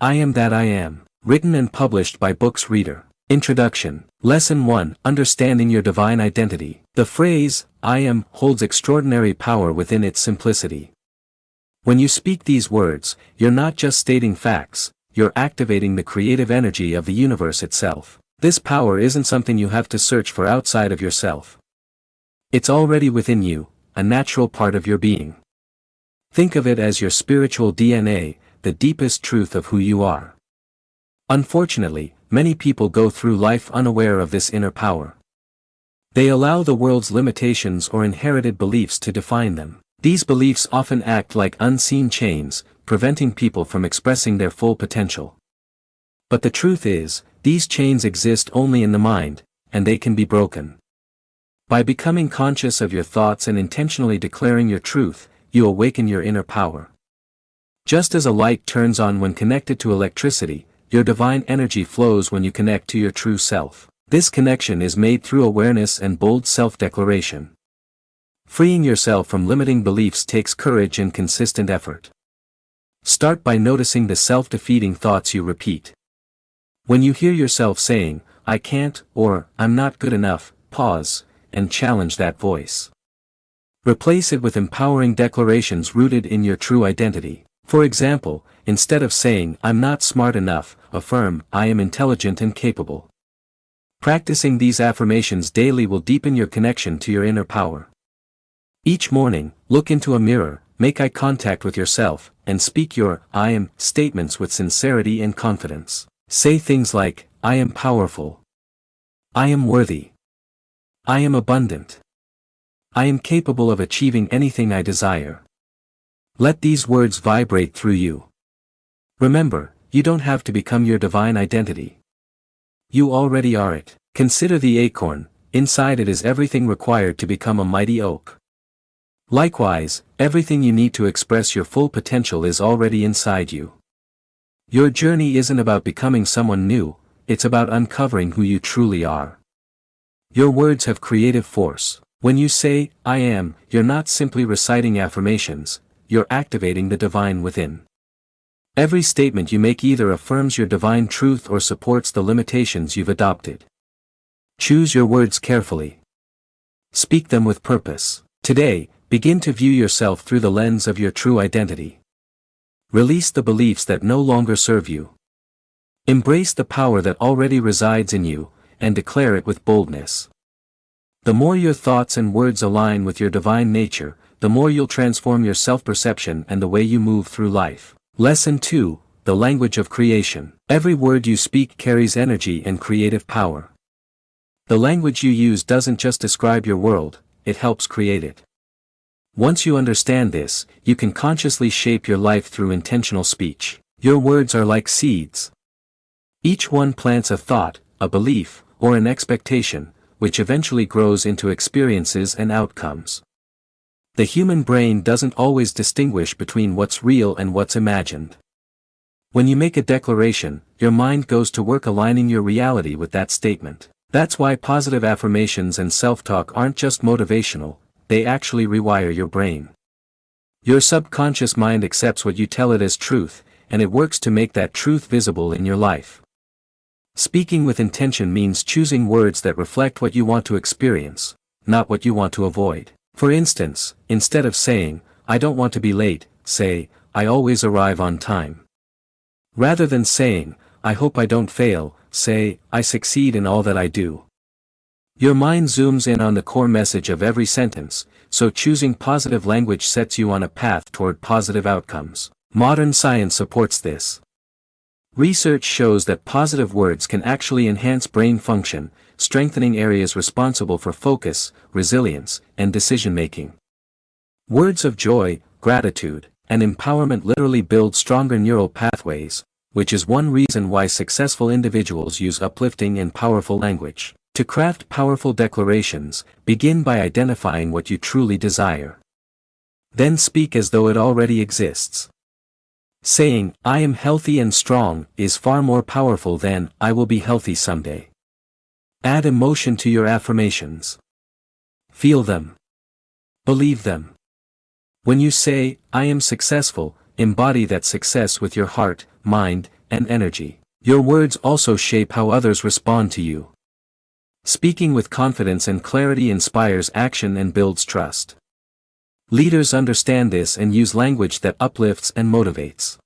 I am that I am. Written and published by Books Reader. Introduction. Lesson 1. Understanding your divine identity. The phrase, I am, holds extraordinary power within its simplicity. When you speak these words, you're not just stating facts, you're activating the creative energy of the universe itself. This power isn't something you have to search for outside of yourself. It's already within you, a natural part of your being. Think of it as your spiritual DNA, the deepest truth of who you are. Unfortunately, many people go through life unaware of this inner power. They allow the world's limitations or inherited beliefs to define them. These beliefs often act like unseen chains, preventing people from expressing their full potential. But the truth is, these chains exist only in the mind, and they can be broken. By becoming conscious of your thoughts and intentionally declaring your truth, you awaken your inner power. Just as a light turns on when connected to electricity, your divine energy flows when you connect to your true self. This connection is made through awareness and bold self-declaration. Freeing yourself from limiting beliefs takes courage and consistent effort. Start by noticing the self-defeating thoughts you repeat. When you hear yourself saying, I can't, or I'm not good enough, pause, and challenge that voice. Replace it with empowering declarations rooted in your true identity. For example, instead of saying, I'm not smart enough, affirm, I am intelligent and capable. Practicing these affirmations daily will deepen your connection to your inner power. Each morning, look into a mirror, make eye contact with yourself, and speak your I am statements with sincerity and confidence. Say things like, I am powerful. I am worthy. I am abundant. I am capable of achieving anything I desire. Let these words vibrate through you. Remember, you don't have to become your divine identity. You already are it. Consider the acorn, inside it is everything required to become a mighty oak. Likewise, everything you need to express your full potential is already inside you. Your journey isn't about becoming someone new, it's about uncovering who you truly are. Your words have creative force. When you say, I am, you're not simply reciting affirmations, you're activating the divine within. Every statement you make either affirms your divine truth or supports the limitations you've adopted. Choose your words carefully. Speak them with purpose. Today, begin to view yourself through the lens of your true identity. Release the beliefs that no longer serve you. Embrace the power that already resides in you, and declare it with boldness. The more your thoughts and words align with your divine nature, the more you'll transform your self-perception and the way you move through life. Lesson 2, the language of creation. Every word you speak carries energy and creative power. The language you use doesn't just describe your world, it helps create it. Once you understand this, you can consciously shape your life through intentional speech. Your words are like seeds. Each one plants a thought, a belief, or an expectation, which eventually grows into experiences and outcomes. The human brain doesn't always distinguish between what's real and what's imagined. When you make a declaration, your mind goes to work aligning your reality with that statement. That's why positive affirmations and self-talk aren't just motivational, they actually rewire your brain. Your subconscious mind accepts what you tell it as truth, and it works to make that truth visible in your life. Speaking with intention means choosing words that reflect what you want to experience, not what you want to avoid. For instance, instead of saying, I don't want to be late, say, I always arrive on time. Rather than saying, I hope I don't fail, say, I succeed in all that I do. Your mind zooms in on the core message of every sentence, so choosing positive language sets you on a path toward positive outcomes. Modern science supports this. Research shows that positive words can actually enhance brain function, strengthening areas responsible for focus, resilience, and decision-making. Words of joy, gratitude, and empowerment literally build stronger neural pathways, which is one reason why successful individuals use uplifting and powerful language. To craft powerful declarations, begin by identifying what you truly desire. Then speak as though it already exists. Saying, I am healthy and strong, is far more powerful than, I will be healthy someday. Add emotion to your affirmations. Feel them. Believe them. When you say, I am successful, embody that success with your heart, mind, and energy. Your words also shape how others respond to you. Speaking with confidence and clarity inspires action and builds trust. Leaders understand this and use language that uplifts and motivates.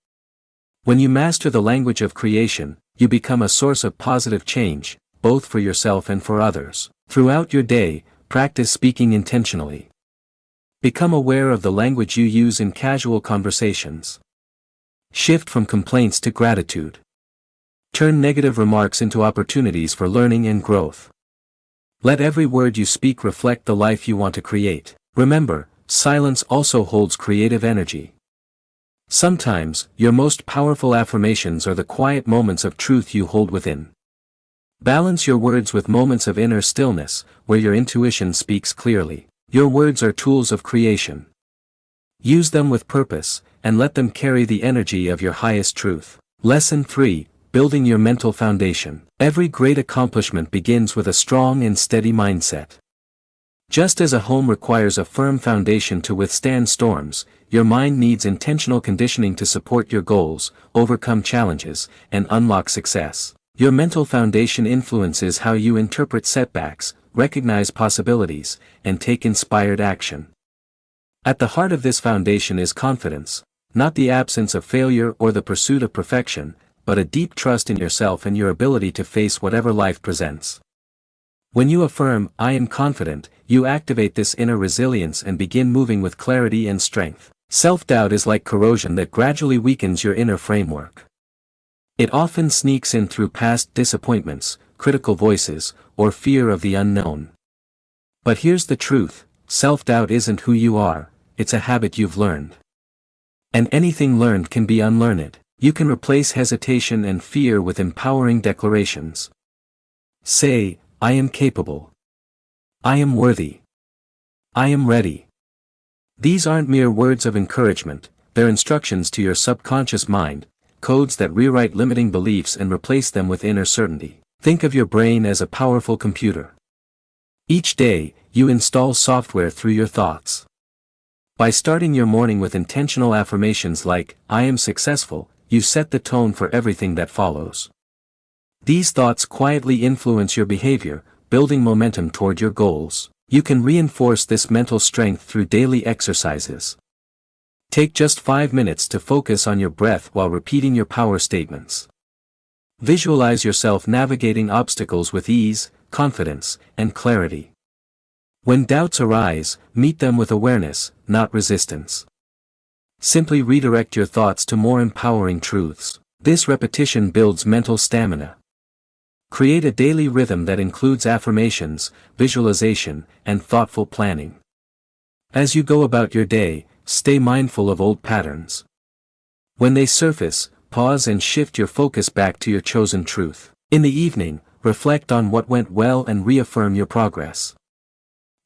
When you master the language of creation, you become a source of positive change, both for yourself and for others. Throughout your day, practice speaking intentionally. Become aware of the language you use in casual conversations. Shift from complaints to gratitude. Turn negative remarks into opportunities for learning and growth. Let every word you speak reflect the life you want to create. Remember, silence also holds creative energy. Sometimes, your most powerful affirmations are the quiet moments of truth you hold within. Balance your words with moments of inner stillness, where your intuition speaks clearly. Your words are tools of creation. Use them with purpose, and let them carry the energy of your highest truth. Lesson 3. Building your mental foundation. Every great accomplishment begins with a strong and steady mindset. Just as a home requires a firm foundation to withstand storms, your mind needs intentional conditioning to support your goals, overcome challenges, and unlock success. Your mental foundation influences how you interpret setbacks, recognize possibilities, and take inspired action. At the heart of this foundation is confidence, not the absence of failure or the pursuit of perfection, but a deep trust in yourself and your ability to face whatever life presents. When you affirm, "I am confident," you activate this inner resilience and begin moving with clarity and strength. Self-doubt is like corrosion that gradually weakens your inner framework. It often sneaks in through past disappointments, critical voices, or fear of the unknown. But here's the truth, self-doubt isn't who you are, it's a habit you've learned. And anything learned can be unlearned. You can replace hesitation and fear with empowering declarations. Say, "I am capable. I am worthy. I am ready." These aren't mere words of encouragement, they're instructions to your subconscious mind, codes that rewrite limiting beliefs and replace them with inner certainty. Think of your brain as a powerful computer. Each day, you install software through your thoughts. By starting your morning with intentional affirmations like, "I am successful," you set the tone for everything that follows. These thoughts quietly influence your behavior, building momentum toward your goals. You can reinforce this mental strength through daily exercises. Take just 5 minutes to focus on your breath while repeating your power statements. Visualize yourself navigating obstacles with ease, confidence, and clarity. When doubts arise, meet them with awareness, not resistance. Simply redirect your thoughts to more empowering truths. This repetition builds mental stamina. Create a daily rhythm that includes affirmations, visualization, and thoughtful planning. As you go about your day, stay mindful of old patterns. When they surface, pause and shift your focus back to your chosen truth. In the evening, reflect on what went well and reaffirm your progress.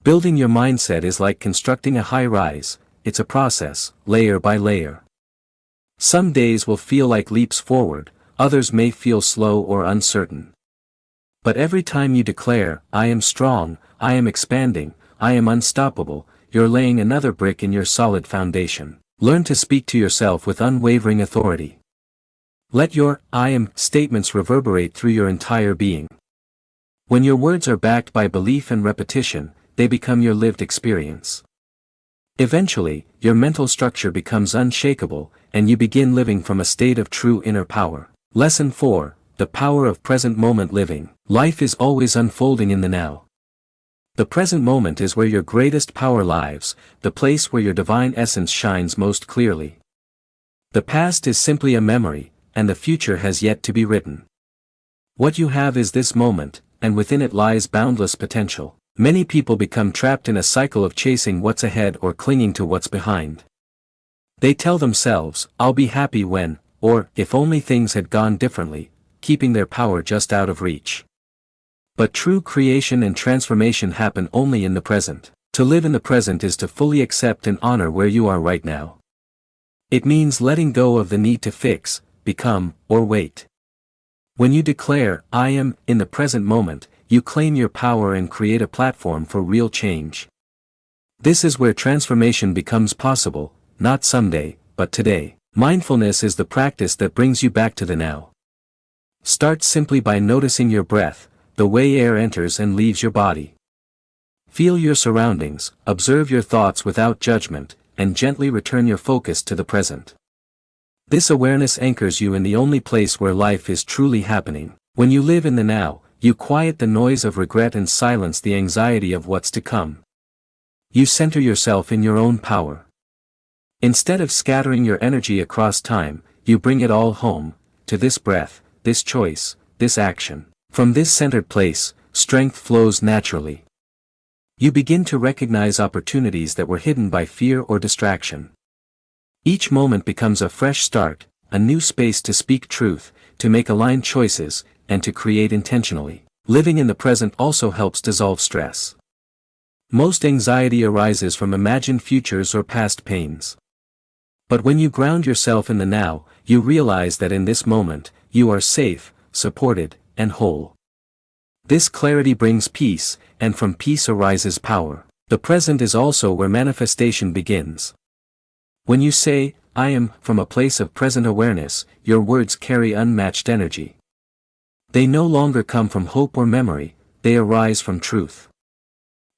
Building your mindset is like constructing a high-rise, it's a process, layer by layer. Some days will feel like leaps forward, others may feel slow or uncertain. But every time you declare, "I am strong, I am expanding, I am unstoppable," you're laying another brick in your solid foundation. Learn to speak to yourself with unwavering authority. Let your "I am" statements reverberate through your entire being. When your words are backed by belief and repetition, they become your lived experience. Eventually, your mental structure becomes unshakable, and you begin living from a state of true inner power. Lesson 4. The power of present moment living. Life is always unfolding in the now. The present moment is where your greatest power lies, the place where your divine essence shines most clearly. The past is simply a memory, and the future has yet to be written. What you have is this moment, and within it lies boundless potential. Many people become trapped in a cycle of chasing what's ahead or clinging to what's behind. They tell themselves, "I'll be happy when," or "if only things had gone differently," keeping their power just out of reach. But true creation and transformation happen only in the present. To live in the present is to fully accept and honor where you are right now. It means letting go of the need to fix, become, or wait. When you declare, "I am," in the present moment, you claim your power and create a platform for real change. This is where transformation becomes possible, not someday, but today. Mindfulness is the practice that brings you back to the now. Start simply by noticing your breath, the way air enters and leaves your body. Feel your surroundings, observe your thoughts without judgment, and gently return your focus to the present. This awareness anchors you in the only place where life is truly happening. When you live in the now, you quiet the noise of regret and silence the anxiety of what's to come. You center yourself in your own power. Instead of scattering your energy across time, you bring it all home, to this breath, this choice, this action. From this centered place, strength flows naturally. You begin to recognize opportunities that were hidden by fear or distraction. Each moment becomes a fresh start, a new space to speak truth, to make aligned choices, and to create intentionally. Living in the present also helps dissolve stress. Most anxiety arises from imagined futures or past pains. But when you ground yourself in the now, you realize that in this moment, you are safe, supported, and whole. This clarity brings peace, and from peace arises power. The present is also where manifestation begins. When you say, "I am," from a place of present awareness, your words carry unmatched energy. They no longer come from hope or memory, they arise from truth.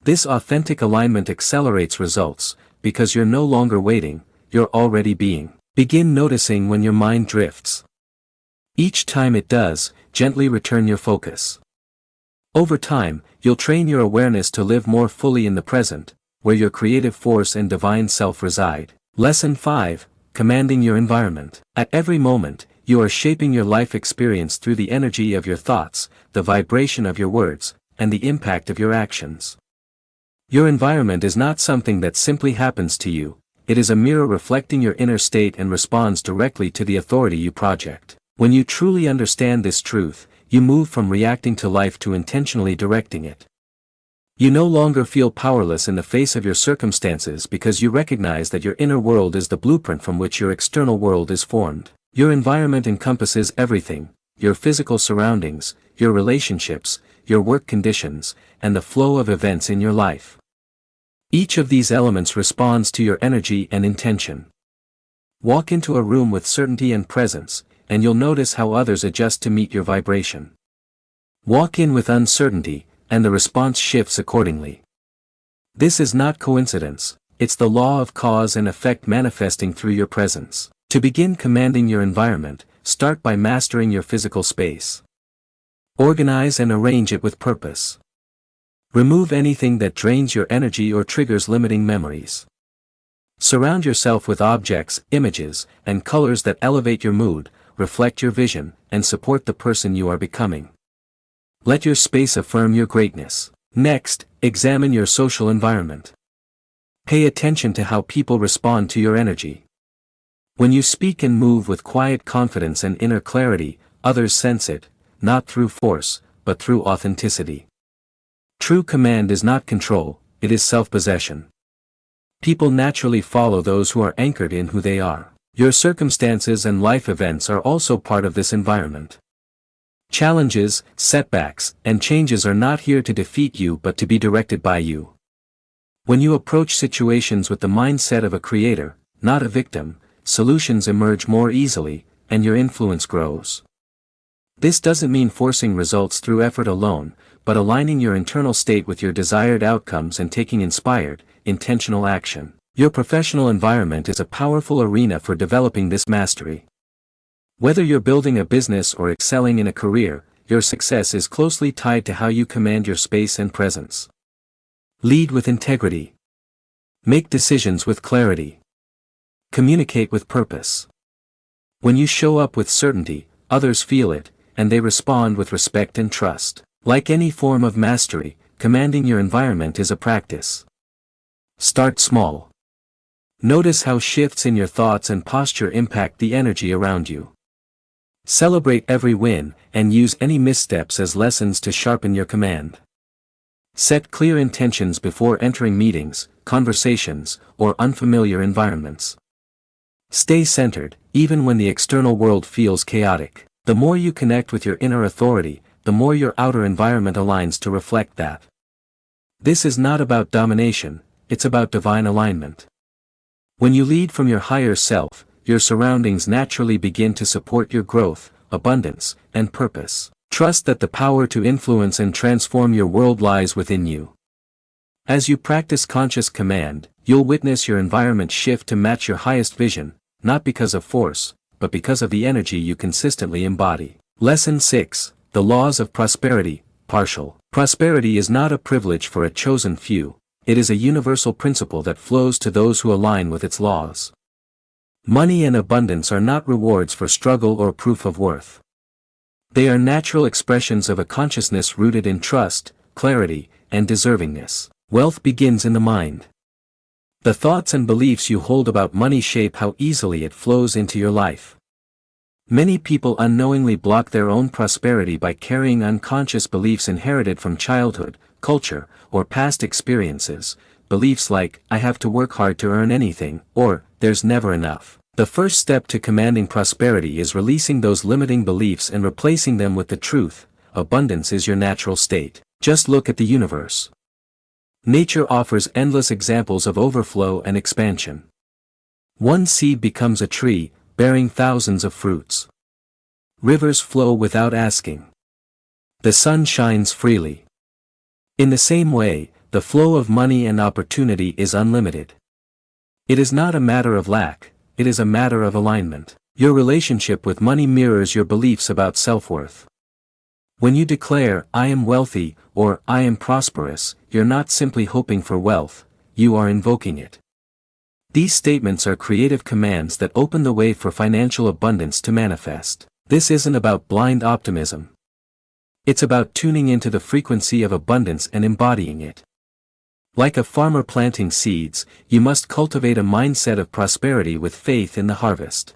This authentic alignment accelerates results, because you're no longer waiting, you're already being. Begin noticing when your mind drifts. Each time it does, gently return your focus. Over time, you'll train your awareness to live more fully in the present, where your creative force and divine self reside. Lesson 5, Commanding your environment. At every moment, you are shaping your life experience through the energy of your thoughts, the vibration of your words, and the impact of your actions. Your environment is not something that simply happens to you. It is a mirror reflecting your inner state and responds directly to the authority you project. When you truly understand this truth, you move from reacting to life to intentionally directing it. You no longer feel powerless in the face of your circumstances because you recognize that your inner world is the blueprint from which your external world is formed. Your environment encompasses everything: your physical surroundings, your relationships, your work conditions, and the flow of events in your life. Each of these elements responds to your energy and intention. Walk into a room with certainty and presence, and you'll notice how others adjust to meet your vibration. Walk in with uncertainty, and the response shifts accordingly. This is not coincidence, it's the law of cause and effect manifesting through your presence. To begin commanding your environment, start by mastering your physical space. Organize and arrange it with purpose. Remove anything that drains your energy or triggers limiting memories. Surround yourself with objects, images, and colors that elevate your mood, reflect your vision, and support the person you are becoming. Let your space affirm your greatness. Next, examine your social environment. Pay attention to how people respond to your energy. When you speak and move with quiet confidence and inner clarity, others sense it, not through force, but through authenticity. True command is not control, it is self-possession. People naturally follow those who are anchored in who they are. Your circumstances and life events are also part of this environment. Challenges, setbacks, and changes are not here to defeat you but to be directed by you. When you approach situations with the mindset of a creator, not a victim, solutions emerge more easily, and your influence grows. This doesn't mean forcing results through effort alone, but aligning your internal state with your desired outcomes and taking inspired, intentional action. Your professional environment is a powerful arena for developing this mastery. Whether you're building a business or excelling in a career, your success is closely tied to how you command your space and presence. Lead with integrity. Make decisions with clarity. Communicate with purpose. When you show up with certainty, others feel it, and they respond with respect and trust. Like any form of mastery, commanding your environment is a practice. Start small. Notice how shifts in your thoughts and posture impact the energy around you. Celebrate every win, and use any missteps as lessons to sharpen your command. Set clear intentions before entering meetings, conversations, or unfamiliar environments. Stay centered, even when the external world feels chaotic. The more you connect with your inner authority, the more your outer environment aligns to reflect that. This is not about domination, it's about divine alignment. When you lead from your higher self, your surroundings naturally begin to support your growth, abundance, and purpose. Trust that the power to influence and transform your world lies within you. As you practice conscious command, you'll witness your environment shift to match your highest vision, not because of force, but because of the energy you consistently embody. Lesson 6. The Laws of Prosperity, Partial. Prosperity is not a privilege for a chosen few, it is a universal principle that flows to those who align with its laws. Money and abundance are not rewards for struggle or proof of worth. They are natural expressions of a consciousness rooted in trust, clarity, and deservingness. Wealth begins in the mind. The thoughts and beliefs you hold about money shape how easily it flows into your life. Many people unknowingly block their own prosperity by carrying unconscious beliefs inherited from childhood, culture, or past experiences, beliefs like, I have to work hard to earn anything, or, there's never enough. The first step to commanding prosperity is releasing those limiting beliefs and replacing them with the truth, abundance is your natural state. Just look at the universe. Nature offers endless examples of overflow and expansion. One seed becomes a tree, bearing thousands of fruits. Rivers flow without asking. The sun shines freely. In the same way, the flow of money and opportunity is unlimited. It is not a matter of lack, it is a matter of alignment. Your relationship with money mirrors your beliefs about self-worth. When you declare, I am wealthy, or I am prosperous, you're not simply hoping for wealth, you are invoking it. These statements are creative commands that open the way for financial abundance to manifest. This isn't about blind optimism. It's about tuning into the frequency of abundance and embodying it. Like a farmer planting seeds, you must cultivate a mindset of prosperity with faith in the harvest.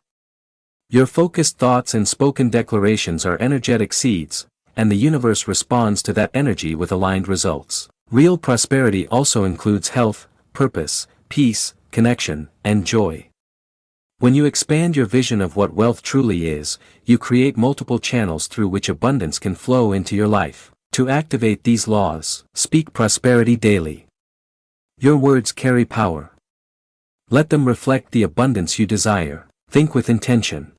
Your focused thoughts and spoken declarations are energetic seeds, and the universe responds to that energy with aligned results. Real prosperity also includes health, purpose, peace, connection, and joy. When you expand your vision of what wealth truly is, you create multiple channels through which abundance can flow into your life. To activate these laws, speak prosperity daily. Your words carry power. Let them reflect the abundance you desire. Think with intention.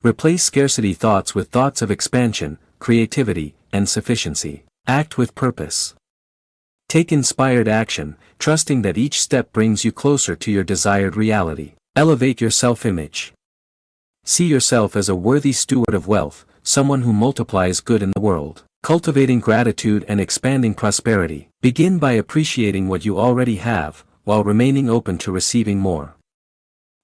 Replace scarcity thoughts with thoughts of expansion, creativity, and sufficiency. Act with purpose. Take inspired action, trusting that each step brings you closer to your desired reality. Elevate your self-image. See yourself as a worthy steward of wealth, someone who multiplies good in the world. Cultivating gratitude and expanding prosperity. Begin by appreciating what you already have, while remaining open to receiving more.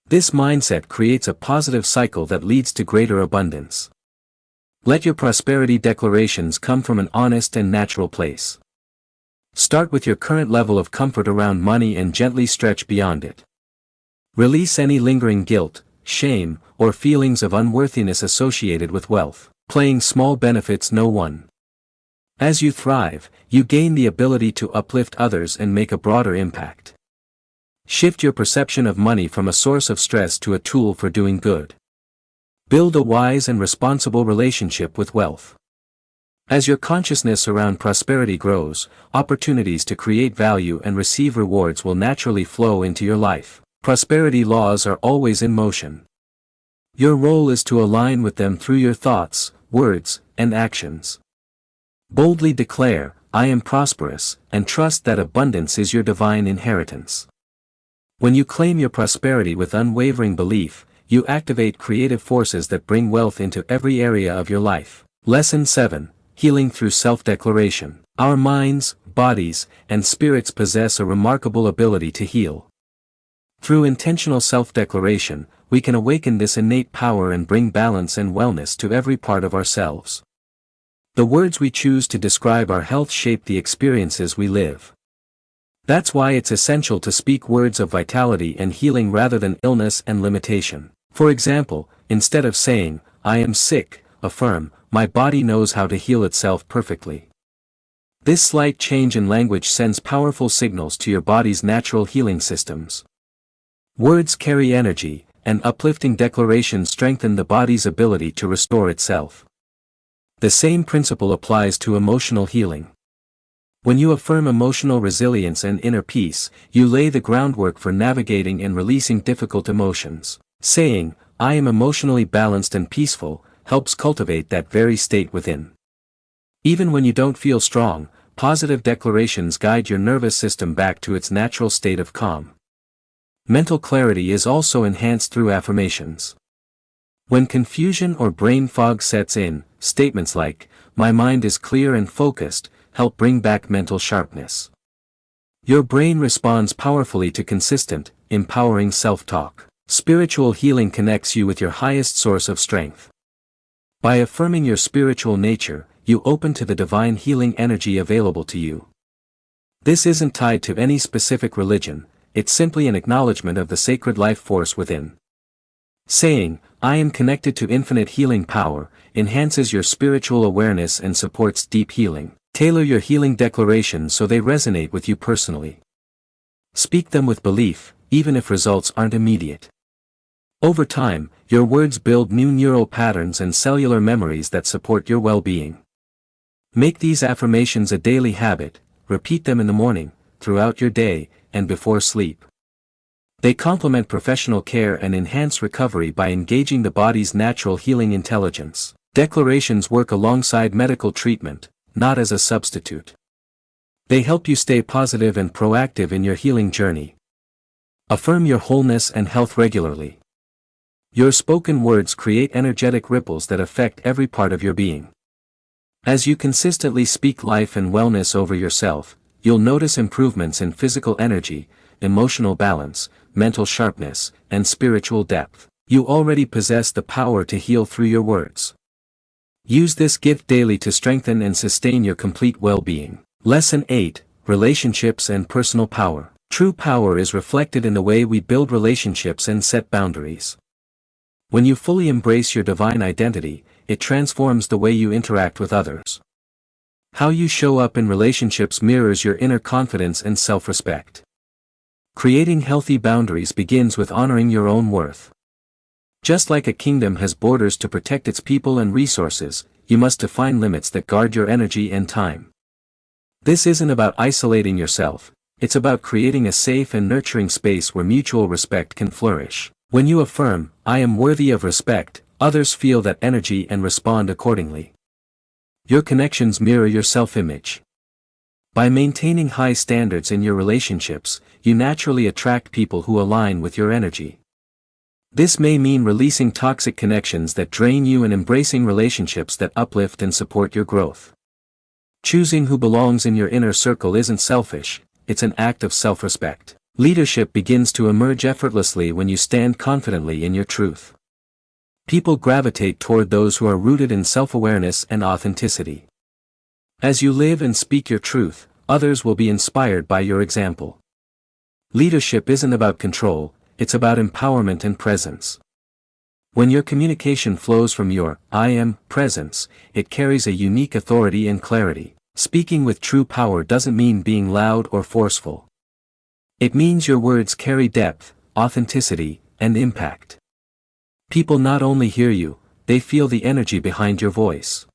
This mindset creates a positive cycle that leads to greater abundance. Let your prosperity declarations come from an honest and natural place. Start with your current level of comfort around money and gently stretch beyond it. Release any lingering guilt, shame, or feelings of unworthiness associated with wealth. Playing small benefits no one. As you thrive, you gain the ability to uplift others and make a broader impact. Shift your perception of money from a source of stress to a tool for doing good. Build a wise and responsible relationship with wealth. As your consciousness around prosperity grows, opportunities to create value and receive rewards will naturally flow into your life. Prosperity laws are always in motion. Your role is to align with them through your thoughts, words, and actions. Boldly declare, I am prosperous, and trust that abundance is your divine inheritance. When you claim your prosperity with unwavering belief, you activate creative forces that bring wealth into every area of your life. Lesson 7. Healing through self-declaration. Our minds, bodies, and spirits possess a remarkable ability to heal. Through intentional self-declaration, we can awaken this innate power and bring balance and wellness to every part of ourselves. The words we choose to describe our health shape the experiences we live. That's why it's essential to speak words of vitality and healing rather than illness and limitation. For example, instead of saying, I am sick, affirm, my body knows how to heal itself perfectly. This slight change in language sends powerful signals to your body's natural healing systems. Words carry energy, and uplifting declarations strengthen the body's ability to restore itself. The same principle applies to emotional healing. When you affirm emotional resilience and inner peace, you lay the groundwork for navigating and releasing difficult emotions. Saying, I am emotionally balanced and peaceful, helps cultivate that very state within. Even when you don't feel strong, positive declarations guide your nervous system back to its natural state of calm. Mental clarity is also enhanced through affirmations. When confusion or brain fog sets in, statements like, my mind is clear and focused, help bring back mental sharpness. Your brain responds powerfully to consistent, empowering self-talk. Spiritual healing connects you with your highest source of strength. By affirming your spiritual nature, you open to the divine healing energy available to you. This isn't tied to any specific religion, it's simply an acknowledgement of the sacred life force within. Saying, I am connected to infinite healing power, enhances your spiritual awareness and supports deep healing. Tailor your healing declarations so they resonate with you personally. Speak them with belief, even if results aren't immediate. Over time, your words build new neural patterns and cellular memories that support your well-being. Make these affirmations a daily habit, repeat them in the morning, throughout your day, and before sleep. They complement professional care and enhance recovery by engaging the body's natural healing intelligence. Declarations work alongside medical treatment, not as a substitute. They help you stay positive and proactive in your healing journey. Affirm your wholeness and health regularly. Your spoken words create energetic ripples that affect every part of your being. As you consistently speak life and wellness over yourself, you'll notice improvements in physical energy, emotional balance, mental sharpness, and spiritual depth. You already possess the power to heal through your words. Use this gift daily to strengthen and sustain your complete well-being. Lesson 8, Relationships and Personal Power. True power is reflected in the way we build relationships and set boundaries. When you fully embrace your divine identity, it transforms the way you interact with others. How you show up in relationships mirrors your inner confidence and self-respect. Creating healthy boundaries begins with honoring your own worth. Just like a kingdom has borders to protect its people and resources, you must define limits that guard your energy and time. This isn't about isolating yourself, it's about creating a safe and nurturing space where mutual respect can flourish. When you affirm, I am worthy of respect, others feel that energy and respond accordingly. Your connections mirror your self-image. By maintaining high standards in your relationships, you naturally attract people who align with your energy. This may mean releasing toxic connections that drain you and embracing relationships that uplift and support your growth. Choosing who belongs in your inner circle isn't selfish, it's an act of self-respect. Leadership begins to emerge effortlessly when you stand confidently in your truth. People gravitate toward those who are rooted in self-awareness and authenticity. As you live and speak your truth, others will be inspired by your example. Leadership isn't about control, it's about empowerment and presence. When your communication flows from your I am presence, it carries a unique authority and clarity. Speaking with true power doesn't mean being loud or forceful. It means your words carry depth, authenticity, and impact. People not only hear you, they feel the energy behind your voice.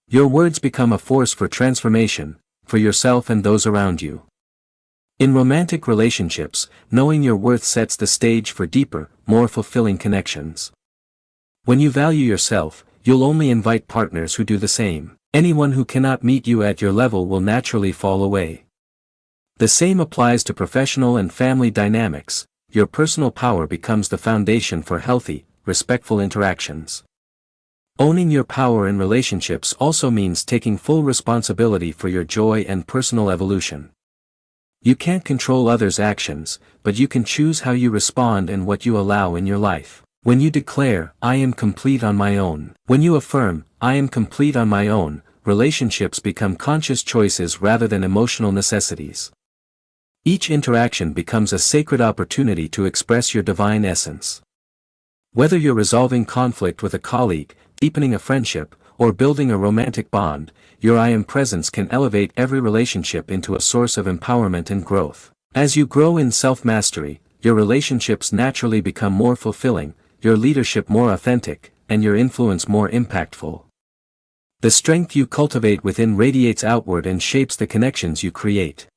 Your words become a force for transformation, for yourself and those around you. In romantic relationships, knowing your worth sets the stage for deeper, more fulfilling connections. When you value yourself, you'll only invite partners who do the same. Anyone who cannot meet you at your level will naturally fall away. The same applies to professional and family dynamics. Your personal power becomes the foundation for healthy, respectful interactions. Owning your power in relationships also means taking full responsibility for your joy and personal evolution. You can't control others' actions, but you can choose how you respond and what you allow in your life. When you declare, I am complete on my own. When you affirm, I am complete on my own, relationships become conscious choices rather than emotional necessities. Each interaction becomes a sacred opportunity to express your divine essence. Whether you're resolving conflict with a colleague, deepening a friendship, or building a romantic bond, your I am presence can elevate every relationship into a source of empowerment and growth. As you grow in self-mastery, your relationships naturally become more fulfilling, your leadership more authentic, and your influence more impactful. The strength you cultivate within radiates outward and shapes the connections you create.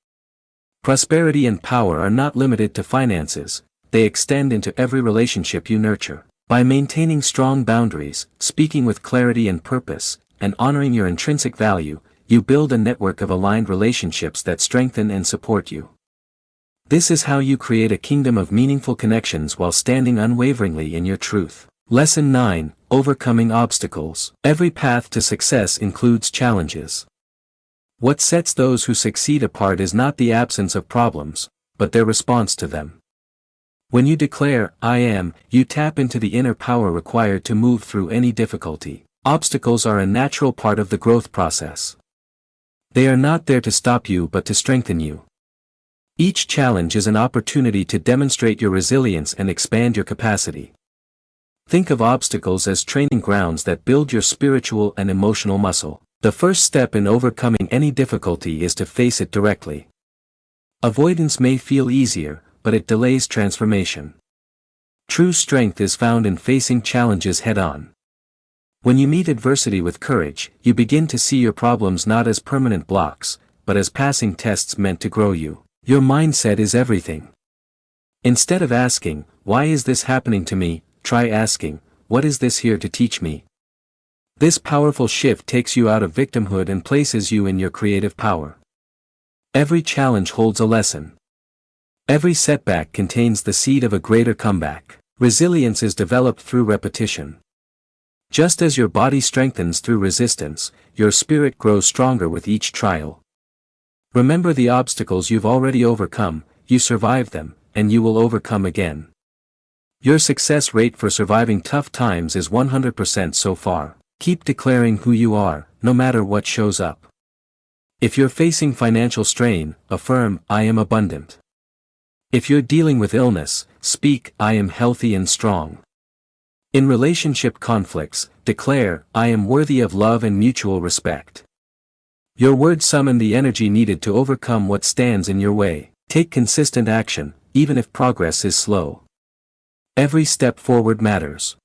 Prosperity and power are not limited to finances, they extend into every relationship you nurture. By maintaining strong boundaries, speaking with clarity and purpose, and honoring your intrinsic value, you build a network of aligned relationships that strengthen and support you. This is how you create a kingdom of meaningful connections while standing unwaveringly in your truth. Lesson 9: Overcoming obstacles. Every path to success includes challenges. What sets those who succeed apart is not the absence of problems, but their response to them. When you declare, "I am," you tap into the inner power required to move through any difficulty. Obstacles are a natural part of the growth process. They are not there to stop you but to strengthen you. Each challenge is an opportunity to demonstrate your resilience and expand your capacity. Think of obstacles as training grounds that build your spiritual and emotional muscle. The first step in overcoming any difficulty is to face it directly. Avoidance may feel easier, but it delays transformation. True strength is found in facing challenges head-on. When you meet adversity with courage, you begin to see your problems not as permanent blocks, but as passing tests meant to grow you. Your mindset is everything. Instead of asking, "Why is this happening to me?" try asking, "What is this here to teach me?" This powerful shift takes you out of victimhood and places you in your creative power. Every challenge holds a lesson. Every setback contains the seed of a greater comeback. Resilience is developed through repetition. Just as your body strengthens through resistance, your spirit grows stronger with each trial. Remember the obstacles you've already overcome, you survived them, and you will overcome again. Your success rate for surviving tough times is 100% so far. Keep declaring who you are, no matter what shows up. If you're facing financial strain, affirm, "I am abundant." If you're dealing with illness, speak, "I am healthy and strong." In relationship conflicts, declare, "I am worthy of love and mutual respect." Your words summon the energy needed to overcome what stands in your way. Take consistent action, even if progress is slow. Every step forward matters.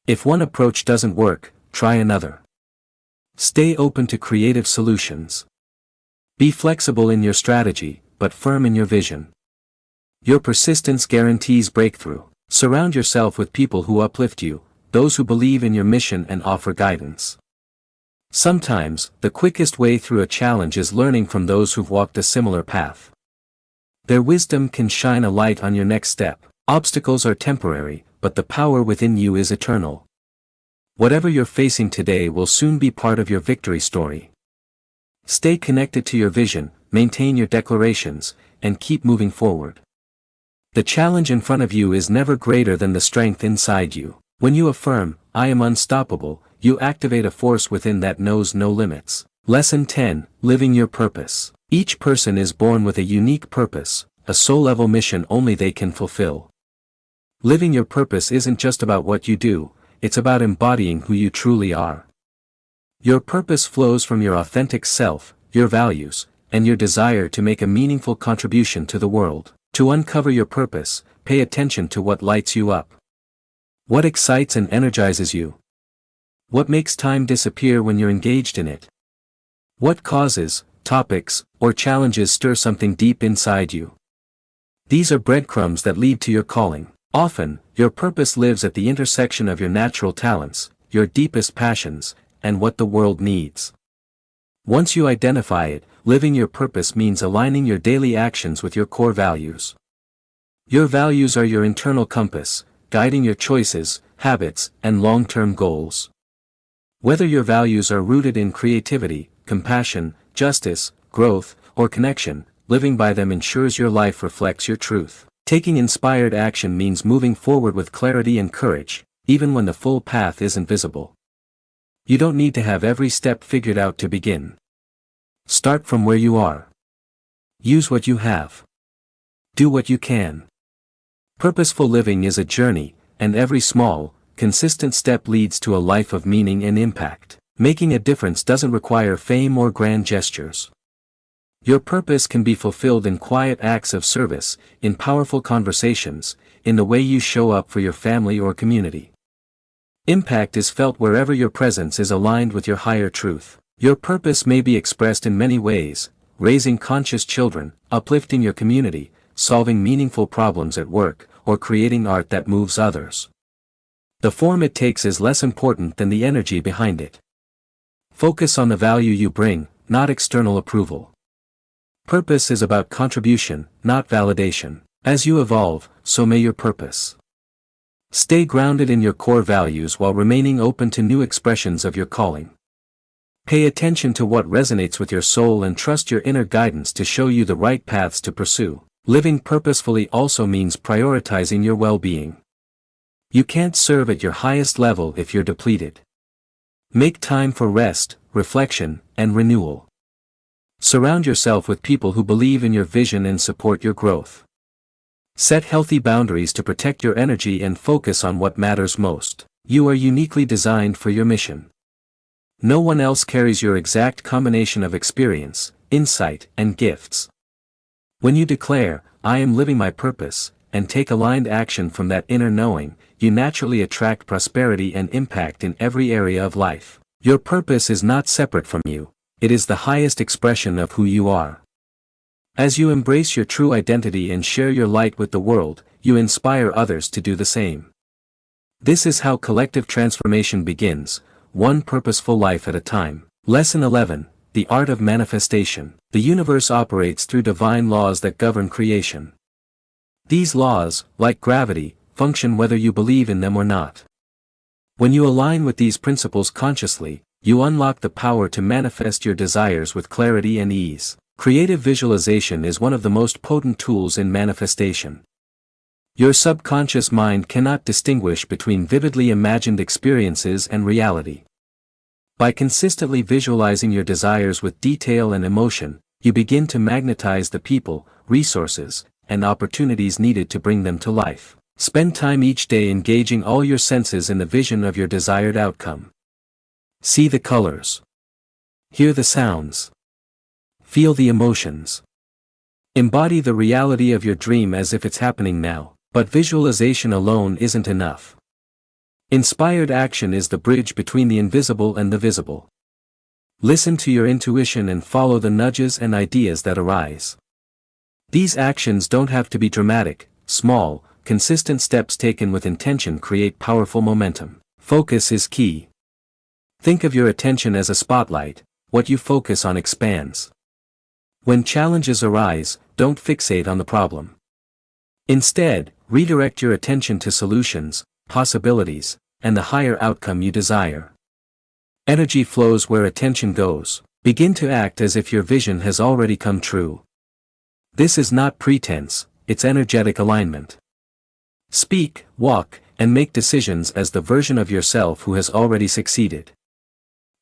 If one approach doesn't work, try another. Stay open to creative solutions. Be flexible in your strategy, but firm in your vision. Your persistence guarantees breakthrough. Surround yourself with people who uplift you, those who believe in your mission and offer guidance. Sometimes, the quickest way through a challenge is learning from those who've walked a similar path. Their wisdom can shine a light on your next step. Obstacles are temporary, but the power within you is eternal. Whatever you're facing today will soon be part of your victory story. Stay connected to your vision, maintain your declarations, and keep moving forward. The challenge in front of you is never greater than the strength inside you. When you affirm, "I am unstoppable," you activate a force within that knows no limits. Lesson 10: Living your purpose. Each person is born with a unique purpose, a soul-level mission only they can fulfill. Living your purpose isn't just about what you do, it's about embodying who you truly are. Your purpose flows from your authentic self, your values, and your desire to make a meaningful contribution to the world. To uncover your purpose, pay attention to what lights you up. What excites and energizes you? What makes time disappear when you're engaged in it? What causes, topics, or challenges stir something deep inside you? These are breadcrumbs that lead to your calling. Often, your purpose lives at the intersection of your natural talents, your deepest passions, and what the world needs. Once you identify it, living your purpose means aligning your daily actions with your core values. Your values are your internal compass, guiding your choices, habits, and long-term goals. Whether your values are rooted in creativity, compassion, justice, growth, or connection, living by them ensures your life reflects your truth. Taking inspired action means moving forward with clarity and courage, even when the full path isn't visible. You don't need to have every step figured out to begin. Start from where you are. Use what you have. Do what you can. Purposeful living is a journey, and every small, consistent step leads to a life of meaning and impact. Making a difference doesn't require fame or grand gestures. Your purpose can be fulfilled in quiet acts of service, in powerful conversations, in the way you show up for your family or community. Impact is felt wherever your presence is aligned with your higher truth. Your purpose may be expressed in many ways: raising conscious children, uplifting your community, solving meaningful problems at work, or creating art that moves others. The form it takes is less important than the energy behind it. Focus on the value you bring, not external approval. Purpose is about contribution, not validation. As you evolve, so may your purpose. Stay grounded in your core values while remaining open to new expressions of your calling. Pay attention to what resonates with your soul and trust your inner guidance to show you the right paths to pursue. Living purposefully also means prioritizing your well-being. You can't serve at your highest level if you're depleted. Make time for rest, reflection, and renewal. Surround yourself with people who believe in your vision and support your growth. Set healthy boundaries to protect your energy and focus on what matters most. You are uniquely designed for your mission. No one else carries your exact combination of experience, insight, and gifts. When you declare, "I am living my purpose," and take aligned action from that inner knowing, you naturally attract prosperity and impact in every area of life. Your purpose is not separate from you, it is the highest expression of who you are. As you embrace your true identity and share your light with the world, you inspire others to do the same. This is how collective transformation begins, one purposeful life at a time. Lesson 11, The Art of Manifestation. The universe operates through divine laws that govern creation. These laws, like gravity, function whether you believe in them or not. When you align with these principles consciously, you unlock the power to manifest your desires with clarity and ease. Creative visualization is one of the most potent tools in manifestation. Your subconscious mind cannot distinguish between vividly imagined experiences and reality. By consistently visualizing your desires with detail and emotion, you begin to magnetize the people, resources, and opportunities needed to bring them to life. Spend time each day engaging all your senses in the vision of your desired outcome. See the colors. Hear the sounds. Feel the emotions. Embody the reality of your dream as if it's happening now. But visualization alone isn't enough. Inspired action is the bridge between the invisible and the visible. Listen to your intuition and follow the nudges and ideas that arise. These actions don't have to be dramatic, small, consistent steps taken with intention create powerful momentum. Focus is key. Think of your attention as a spotlight, what you focus on expands. When challenges arise, don't fixate on the problem. Instead, redirect your attention to solutions, possibilities, and the higher outcome you desire. Energy flows where attention goes. Begin to act as if your vision has already come true. This is not pretense, it's energetic alignment. Speak, walk, and make decisions as the version of yourself who has already succeeded.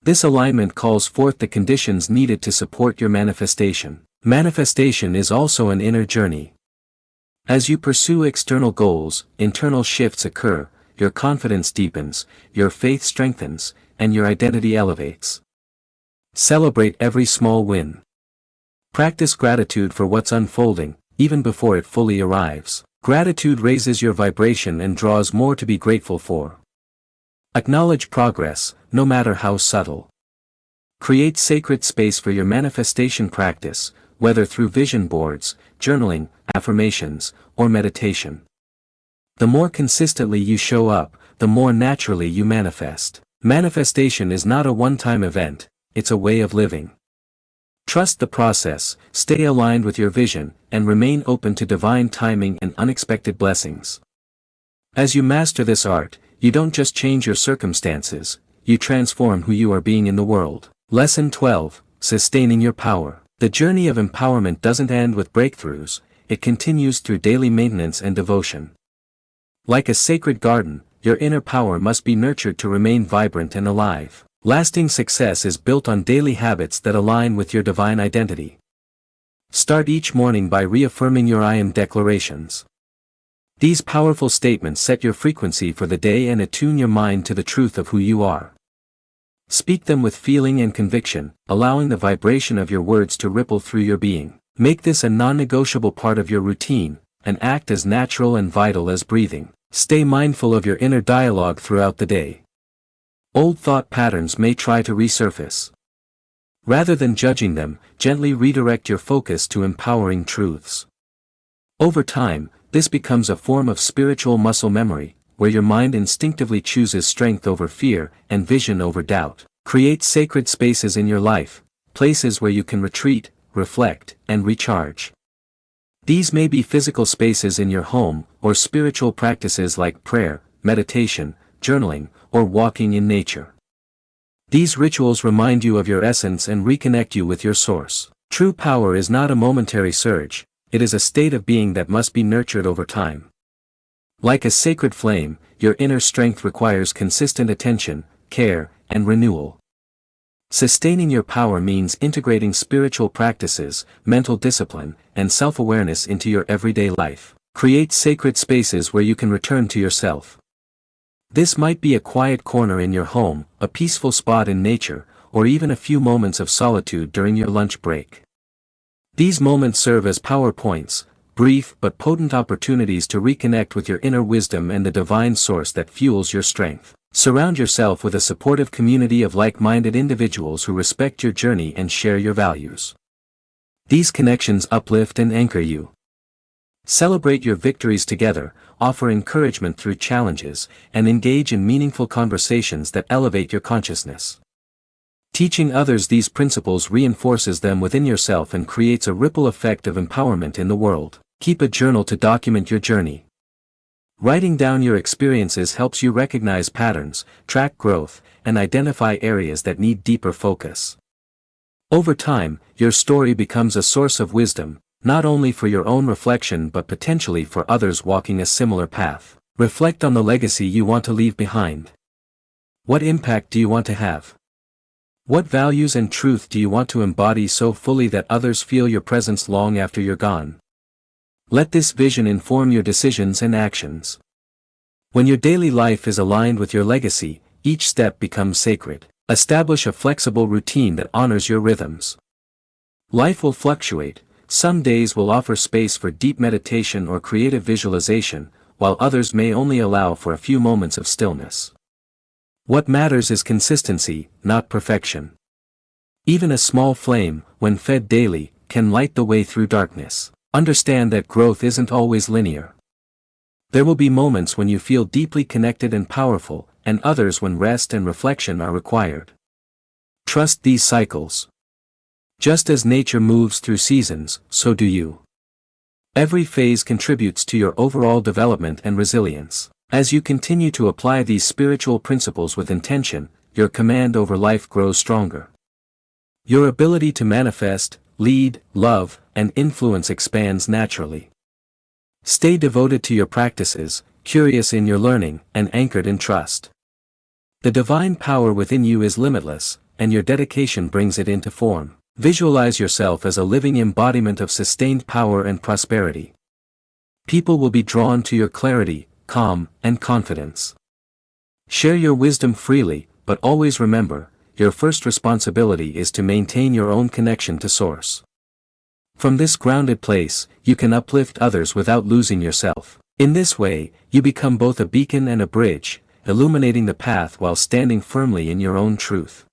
This alignment calls forth the conditions needed to support your manifestation. Manifestation is also an inner journey. As you pursue external goals, internal shifts occur, your confidence deepens, your faith strengthens, and your identity elevates. Celebrate every small win. Practice gratitude for what's unfolding, even before it fully arrives. Gratitude raises your vibration and draws more to be grateful for. Acknowledge progress, no matter how subtle. Create sacred space for your manifestation practice, whether through vision boards, journaling, affirmations, or meditation. The more consistently you show up, the more naturally you manifest. Manifestation is not a one-time event, it's a way of living. Trust the process, stay aligned with your vision, and remain open to divine timing and unexpected blessings. As you master this art, you don't just change your circumstances, you transform who you are being in the world. Lesson 12, Sustaining Your Power. The journey of empowerment doesn't end with breakthroughs, it continues through daily maintenance and devotion. Like a sacred garden, your inner power must be nurtured to remain vibrant and alive. Lasting success is built on daily habits that align with your divine identity. Start each morning by reaffirming your I am declarations. These powerful statements set your frequency for the day and attune your mind to the truth of who you are. Speak them with feeling and conviction, allowing the vibration of your words to ripple through your being. Make this a non-negotiable part of your routine, an act as natural and vital as breathing. Stay mindful of your inner dialogue throughout the day. Old thought patterns may try to resurface. Rather than judging them, gently redirect your focus to empowering truths. Over time, This becomes a form of spiritual muscle memory, where your mind instinctively chooses strength over fear and vision over doubt. Create sacred spaces in your life, places where you can retreat, reflect, and recharge. These may be physical spaces in your home, or spiritual practices like prayer, meditation, journaling, or walking in nature. These rituals remind you of your essence and reconnect you with your source. True power is not a momentary surge, it is a state of being that must be nurtured over time. Like a sacred flame, your inner strength requires consistent attention, care, and renewal. Sustaining your power means integrating spiritual practices, mental discipline, and self-awareness into your everyday life. Create sacred spaces where you can return to yourself. This might be a quiet corner in your home, a peaceful spot in nature, or even a few moments of solitude during your lunch break. These moments serve as power points, brief but potent opportunities to reconnect with your inner wisdom and the divine source that fuels your strength. Surround yourself with a supportive community of like-minded individuals who respect your journey and share your values. These connections uplift and anchor you. Celebrate your victories together, offer encouragement through challenges, and engage in meaningful conversations that elevate your consciousness. Teaching others these principles reinforces them within yourself and creates a ripple effect of empowerment in the world. Keep a journal to document your journey. Writing down your experiences helps you recognize patterns, track growth, and identify areas that need deeper focus. Over time, your story becomes a source of wisdom, not only for your own reflection but potentially for others walking a similar path. Reflect on the legacy you want to leave behind. What impact do you want to have? What values and truth do you want to embody so fully that others feel your presence long after you're gone? Let this vision inform your decisions and actions. When your daily life is aligned with your legacy, each step becomes sacred. Establish a flexible routine that honors your rhythms. Life will fluctuate. Some days will offer space for deep meditation or creative visualization, while others may only allow for a few moments of stillness. What matters is consistency, not perfection. Even a small flame, when fed daily, can light the way through darkness. Understand that growth isn't always linear. There will be moments when you feel deeply connected and powerful, and others when rest and reflection are required. Trust these cycles. Just as nature moves through seasons, so do you. Every phase contributes to your overall development and resilience. As you continue to apply these spiritual principles with intention, your command over life grows stronger. Your ability to manifest, lead, love, and influence expands naturally. Stay devoted to your practices, curious in your learning, and anchored in trust. The divine power within you is limitless, and your dedication brings it into form. Visualize yourself as a living embodiment of sustained power and prosperity. People will be drawn to your clarity, calm, and confidence. Share your wisdom freely, but always remember, your first responsibility is to maintain your own connection to Source. From this grounded place, you can uplift others without losing yourself. In this way, you become both a beacon and a bridge, illuminating the path while standing firmly in your own truth.